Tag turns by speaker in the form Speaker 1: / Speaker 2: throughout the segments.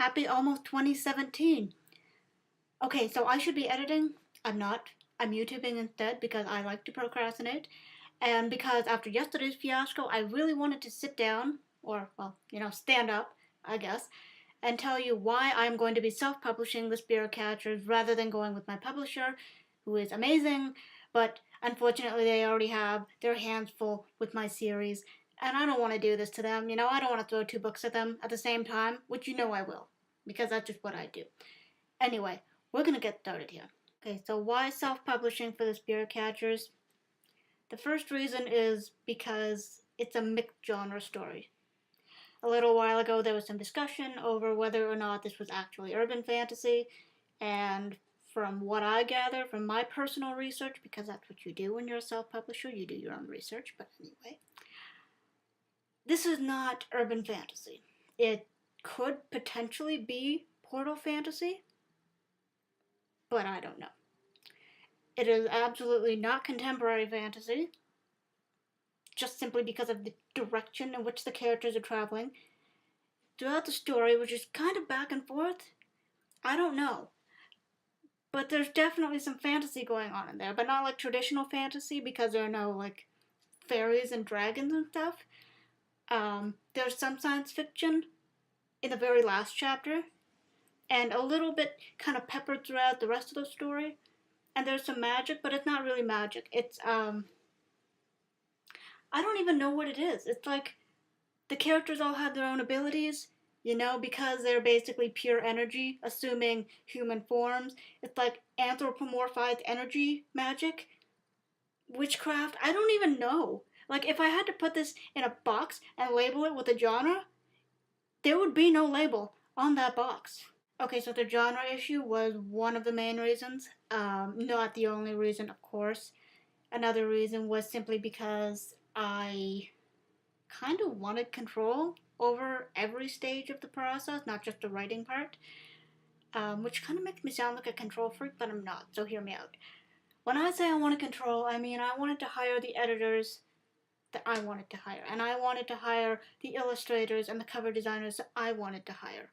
Speaker 1: Happy almost 2017. Okay, so I should be editing. I'm not. I'm YouTubing instead because I like to procrastinate. And because after yesterday's fiasco, I really wanted to sit down, or, well, stand up, I guess, and tell you why I'm going to be self publishing the Spirit Catchers rather than going with my publisher, who is amazing, but unfortunately they already have their hands full with my series. And I don't want to do this to them. I don't want to throw two books at them at the same time, which I will, because that's just what I do. Anyway, we're going to get started here. Okay, so why self-publishing for the Spirit Catchers? The first reason is because it's a mixed genre story. A little while ago there was some discussion over whether or not this was actually urban fantasy, and from what I gather from my personal research, because that's what you do when you're a self-publisher, you do your own research, but anyway, this is not urban fantasy. It could potentially be portal fantasy, but I don't know. It is absolutely not contemporary fantasy, just simply because of the direction in which the characters are traveling. Throughout the story, which is kind of back and forth, I don't know. But there's definitely some fantasy going on in there, but not like traditional fantasy because there are no like fairies and dragons and stuff. There's some science fiction in the very last chapter, and a little bit kind of peppered throughout the rest of the story. And there's some magic, but it's not really magic. It's I don't even know what it is. It's like the characters all have their own abilities, because they're basically pure energy, assuming human forms. It's like anthropomorphized energy magic, witchcraft. I don't even know. Like, if I had to put this in a box and label it with a genre, there would be no label on that box. Okay, so the genre issue was one of the main reasons. Not the only reason, of course. Another reason was simply because I kind of wanted control over every stage of the process, not just the writing part, which kind of makes me sound like a control freak, but I'm not, so hear me out. When I say I wanted control, I mean I wanted to hire the editors that I wanted to hire, and I wanted to hire the illustrators and the cover designers that I wanted to hire.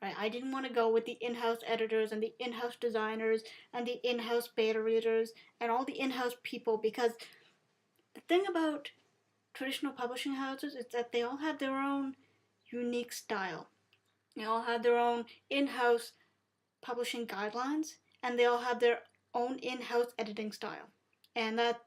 Speaker 1: Right? I didn't want to go with the in-house editors and the in-house designers and the in-house beta readers and all the in-house people, because the thing about traditional publishing houses is that they all have their own unique style. They all have their own in-house publishing guidelines, and they all have their own in-house editing style. And that's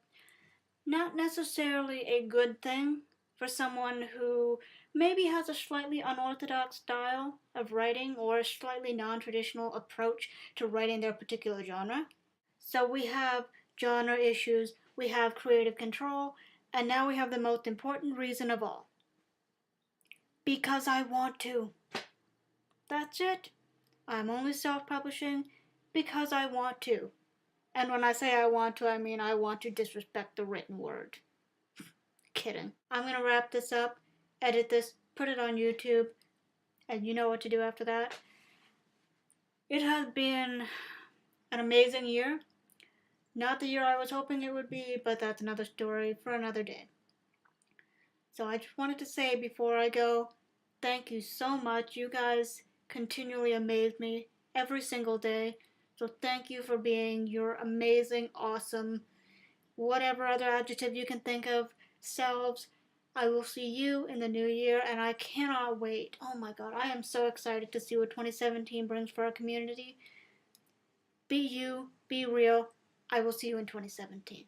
Speaker 1: not necessarily a good thing for someone who maybe has a slightly unorthodox style of writing or a slightly non-traditional approach to writing their particular genre. So we have genre issues, we have creative control, and now we have the most important reason of all. Because I want to. That's it. I'm only self-publishing because I want to. And when I say I want to, I mean I want to disrespect the written word. Kidding. I'm going to wrap this up, edit this, put it on YouTube, and you know what to do after that. It has been an amazing year. Not the year I was hoping it would be, but that's another story for another day. So I just wanted to say before I go, thank you so much. You guys continually amaze me every single day. So thank you for being your amazing, awesome, whatever other adjective you can think of, selves. I will see you in the new year, and I cannot wait. Oh my god, I am so excited to see what 2017 brings for our community. Be you, be real. I will see you in 2017.